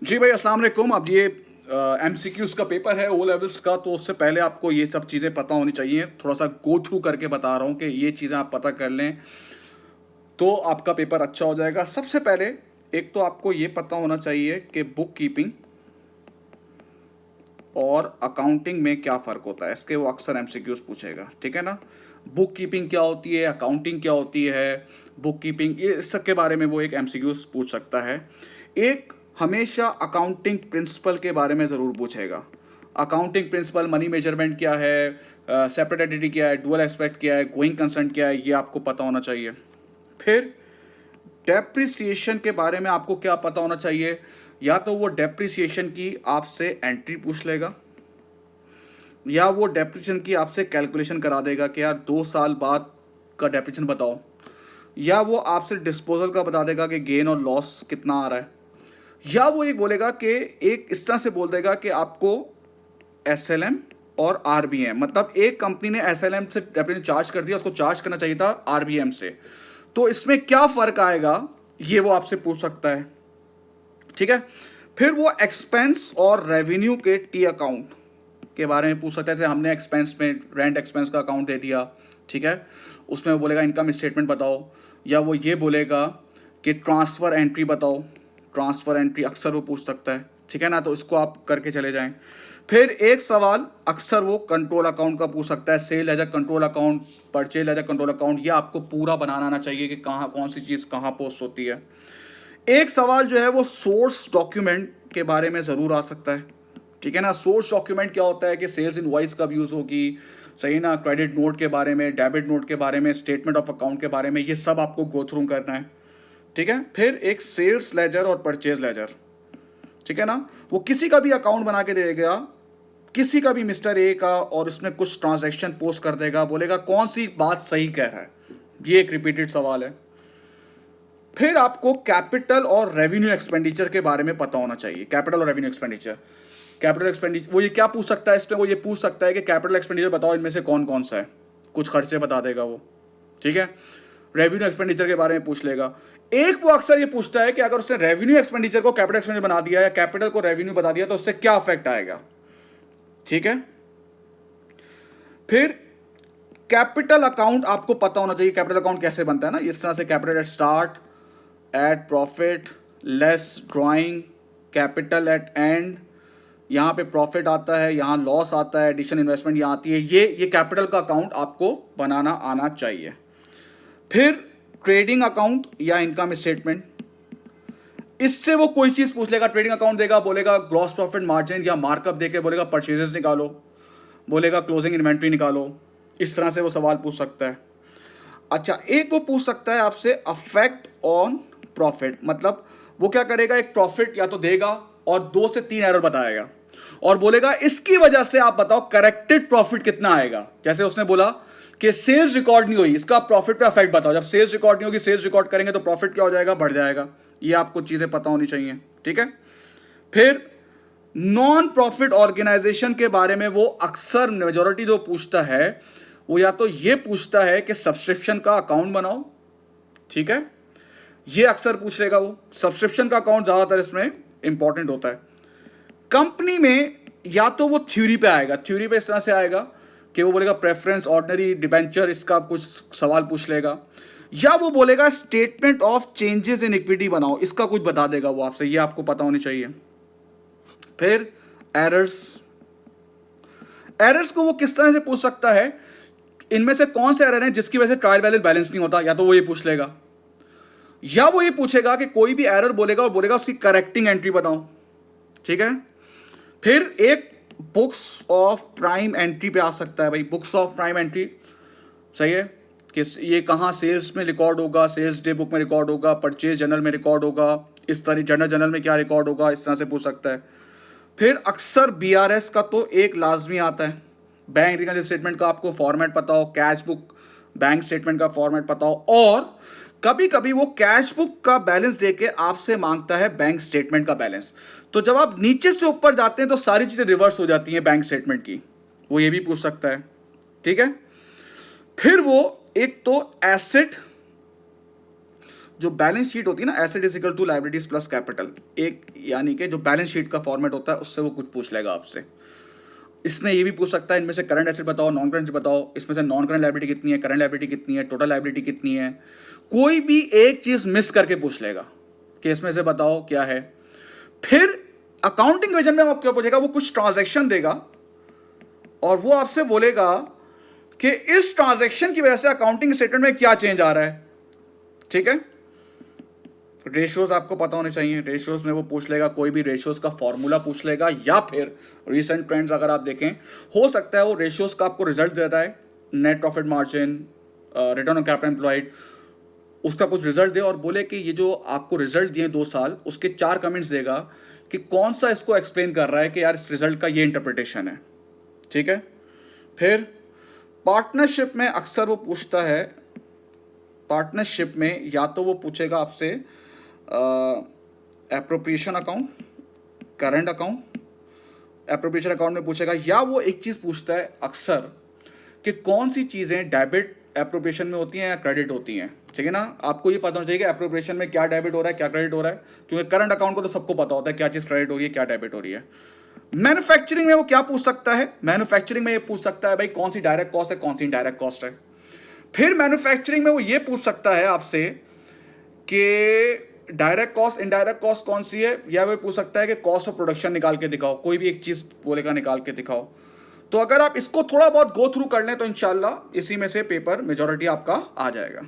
जी भाई, अस्सलाम वालेकुम। अब ये एमसीक्यूज का पेपर है ओ लेवल्स का, तो उससे पहले आपको ये सब चीज़ें पता होनी चाहिए। थोड़ा सा गो थ्रू करके बता रहा हूँ कि ये चीज़ें आप पता कर लें तो आपका पेपर अच्छा हो जाएगा। सबसे पहले एक तो आपको ये पता होना चाहिए कि बुक कीपिंग और अकाउंटिंग में क्या फ़र्क होता है। इसके वो अक्सर एमसीक्यूज पूछेगा, ठीक है ना। बुक कीपिंग क्या होती है, अकाउंटिंग क्या होती है, बुक कीपिंग, ये इस सब के बारे में वो एक एमसीक्यूज पूछ सकता है। एक हमेशा अकाउंटिंग प्रिंसिपल के बारे में ज़रूर पूछेगा। अकाउंटिंग प्रिंसिपल, मनी मेजरमेंट क्या है, सेपरेट एंटिटी क्या है, डुअल एस्पेक्ट क्या है, गोइंग कंसर्न क्या है, ये आपको पता होना चाहिए। फिर डेप्रिसिएशन के बारे में आपको क्या पता होना चाहिए। या तो वो डेप्रिसिएशन की आपसे एंट्री पूछ लेगा, या वो डेप्रिसिएशन की आपसे कैलकुलेशन करा देगा कि यार 2 साल बाद का डेप्रिसिएशन बताओ, या वो आपसे डिस्पोजल का बता देगा कि गेन और लॉस कितना आ रहा है, या वो एक बोलेगा कि एक इस तरह से बोल देगा कि आपको एसएलएम और आरबीएम, मतलब एक कंपनी ने एसएलएम से डेप्रिसिएशन चार्ज कर दिया, उसको चार्ज करना चाहिए था आरबीएम से, तो इसमें क्या फर्क आएगा, ये वो आपसे पूछ सकता है, ठीक है। फिर वो एक्सपेंस और रेवेन्यू के टी अकाउंट के बारे में पूछ सकता है। जैसे हमने एक्सपेंस में रेंट एक्सपेंस का अकाउंट दे दिया, ठीक है, उसमें वो बोलेगा इनकम स्टेटमेंट बताओ, या वो ये बोलेगा कि ट्रांसफ़र एंट्री बताओ। ट्रांसफ़र एंट्री अक्सर वो पूछ सकता है, ठीक है ना, तो इसको आप करके चले जाएं। फिर एक सवाल अक्सर वो कंट्रोल अकाउंट का पूछ सकता है, sale as a control account, purchase as a control account, ये आपको पूरा बनाना आना चाहिए कि कहाँ कौन सी चीज़ कहाँ पोस्ट होती है। एक सवाल जो है वो सोर्स डॉक्यूमेंट के बारे में ज़रूर आ सकता है, ठीक है ना। सोर्स डॉक्यूमेंट क्या होता है कि सेल्स इनवॉइस कब यूज़ होगी, सही ना, क्रेडिट नोट के बारे में, डेबिट नोट के बारे में, स्टेटमेंट ऑफ अकाउंट के बारे में, ये सब आपको गो थ्रू करना है, ठीक है। फिर एक सेल्स लेजर और परचेज लेजर, ठीक है ना, वो किसी का भी अकाउंट बना के दे देगा, किसी का भी मिस्टर ए का, और उसमें कुछ ट्रांजैक्शन पोस्ट कर देगा, बोलेगा कौन सी बात सही कह रहा है। ये एक रिपीटेड सवाल है। फिर आपको कैपिटल और रेवेन्यू एक्सपेंडिचर के बारे में पता होना चाहिए। कैपिटल और रेवेन्यू एक्सपेंडिचर, कैपिटल एक्सपेंडिचर वो ये क्या पूछ सकता है, इसमें वो ये पूछ सकता है कि कैपिटल एक्सपेंडिचर बताओ इनमें से कौन कौन सा है, कुछ खर्चे बता देगा वो, ठीक है। रेवेन्यू एक्सपेंडिचर के बारे में पूछ लेगा। एक वो अक्सर ये पूछता है कि अगर उसने रेवेन्यू एक्सपेंडिचर को कैपिटल एक्सपेंडिचर बना दिया या कैपिटल को रेवेन्यू बता दिया तो उससे क्या अफेक्ट आएगा, ठीक है। फिर कैपिटल अकाउंट आपको पता होना चाहिए, कैपिटल अकाउंट कैसे बनता है ना, इस तरह से capital at start, at profit, less drawing, capital at end, यहाँ पे प्रॉफिट आता है, यहाँ लॉस आता है, एडिशन इन्वेस्टमेंट यहाँ आती है, ये कैपिटल का अकाउंट आपको बनाना आना चाहिए। फिर ट्रेडिंग अकाउंट या इनकम स्टेटमेंट, इससे वो कोई चीज़ पूछ लेगा। ट्रेडिंग अकाउंट देगा, बोलेगा ग्रॉस प्रॉफिट मार्जिन या मार्कअप देके बोलेगा परचेजेस निकालो, बोलेगा क्लोजिंग इन्वेंट्री निकालो, इस तरह से वो सवाल पूछ सकता है। अच्छा, एक वो पूछ सकता है आपसे अफेक्ट ऑन प्रॉफिट, मतलब वो क्या करेगा, एक प्रॉफिट या तो देगा और 2 से 3 एरर बताएगा और बोलेगा इसकी वजह से आप बताओ करेक्टेड प्रॉफिट कितना आएगा। जैसे उसने बोला कि सेल्स रिकॉर्ड नहीं हुई, इसका प्रॉफिट पे अफेक्ट बताओ। जब सेल्स रिकॉर्ड नहीं होगी, सेल्स रिकॉर्ड करेंगे तो प्रॉफिट क्या हो जाएगा, बढ़ जाएगा। ये आपको चीजें पता होनी चाहिए, ठीक है। फिर नॉन प्रॉफिट ऑर्गेनाइजेशन के बारे में वो अक्सर मेजोरिटी जो पूछता है वो या तो ये पूछता है कि सब्सक्रिप्शन का अकाउंट बनाओ, ठीक है, ये अक्सर पूछ लेगा वो। सब्सक्रिप्शन का अकाउंट ज्यादातर इसमें इंपॉर्टेंट होता है। कंपनी में या तो वो थ्योरी पे आएगा, थ्योरी पे इस तरह से आएगा कि वो बोलेगा प्रेफरेंस, ऑर्डिनरी, डिबेंचर, इसका कुछ सवाल पूछ लेगा, या वो बोलेगा statement of changes in equity बनाओ, इसका कुछ बता देगा वो आपसे, ये आपको पता होनी चाहिए। फिर एरर्स, एरर्स को वो किस तरह से पूछ सकता है, इनमें से कौन से एरर हैं जिसकी वजह से ट्रायल बैलेंस बैलेंस नहीं होता, या तो वो ये पूछ लेगा, या वो ये पूछेगा कि कोई भी एरर बोलेगा और बोलेगा उसकी करेक्टिंग एंट्री बताओ, ठीक है। फिर एक बुक्स ऑफ प्राइम एंट्री पे आ सकता है भाई, बुक्स ऑफ प्राइम एंट्री, सही है, कि ये कहाँ सेल्स में रिकॉर्ड होगा, सेल्स डे बुक में रिकॉर्ड होगा, परचेज जर्नल में रिकॉर्ड होगा, इस तरह जर्नल में क्या रिकॉर्ड होगा, इस तरह से पूछ सकता है। फिर अक्सर बीआरएस का तो एक लाजमी आता है, बैंक रिकॉर्ड स्टेटमेंट का आपको फॉर्मेट पता हो, कैश बुक बैंक स्टेटमेंट का फॉर्मेट पता हो, और कभी कभी वो कैश बुक का बैलेंस देके आपसे मांगता है बैंक स्टेटमेंट का बैलेंस। तो जब आप नीचे से ऊपर जाते हैं तो सारी चीजें रिवर्स हो जाती हैं बैंक स्टेटमेंट की, वो ये भी पूछ सकता है, ठीक है। फिर वो एक तो एसेट जो बैलेंस शीट होती है ना, asset is equal to liabilities plus capital, एक यानी कि जो बैलेंस शीट का फॉर्मेट होता है उससे वो कुछ पूछ लेगा आपसे। इसने ये भी पूछ सकता है इनमें से करंट एसेट बताओ, नॉन करंट बताओ, इसमें से नॉन करंट लायबिलिटी कितनी है, करंट लायबिलिटी कितनी है, टोटल लायबिलिटी कितनी है, कोई भी एक चीज मिस करके पूछ लेगा कि इसमें से बताओ क्या है। फिर अकाउंटिंग विजन में आपको क्या पूछेगा, वो कुछ ट्रांजैक्शन देगा और वो आपसे बोलेगा कि इस ट्रांजैक्शन की वजह से अकाउंटिंग स्टेटमेंट में क्या चेंज आ रहा है। ठीक है, रेशियोज आपको पता होने चाहिए, रेशियोज में वो पूछ लेगा, कोई भी रेशियोज का फॉर्मूला पूछ लेगा, या फिर रीसेंट ट्रेंड्स अगर आप देखें, हो सकता है वो रेशियोज का आपको रिजल्ट देता है, net profit margin, return on capital employed, उसका कुछ रिजल्ट दे और बोले कि ये जो आपको रिजल्ट दिए 2 साल, उसके 4 कमेंट्स देगा कि कौन सा इसको एक्सप्लेन कर रहा है कि यार इस रिजल्ट का ये इंटरप्रिटेशन है। ठीक है, फिर पार्टनरशिप में अक्सर वो पूछता है, पार्टनरशिप में या तो वो पूछेगा आपसे appropriation account, current account, appropriation account में पूछेगा, या वो एक चीज़ पूछता है अक्सर कि कौन सी चीज़ें डेबिट एप्रोप्रिएशन में होती हैं या क्रेडिट होती हैं। ठीक है ना, आपको ये पता होना चाहिए कि एप्रोप्रिएशन में क्या डेबिट हो रहा है, क्या क्रेडिट हो रहा है, क्योंकि करंट अकाउंट को तो सबको पता होता है क्या चीज़ क्रेडिट हो रही है, क्या डेबिट हो रही है। मैन्युफैक्चरिंग में वो क्या पूछ सकता है, मैन्युफैक्चरिंग में ये पूछ सकता है भाई कौन सी डायरेक्ट कॉस्ट है, कौन सी इनडायरेक्ट कॉस्ट है। फिर मैन्युफैक्चरिंग में वो ये पूछ सकता है आपसे कि डायरेक्ट कॉस्ट इनडायरेक्ट कॉस्ट कौन सी है, या वो पूछ सकता है कि कॉस्ट ऑफ प्रोडक्शन निकाल के दिखाओ, कोई भी एक चीज़ बोलेगा निकाल के दिखाओ। तो अगर आप इसको थोड़ा बहुत गो थ्रू कर लें तो इंशाल्लाह इसी में से पेपर मेजॉरिटी आपका आ जाएगा।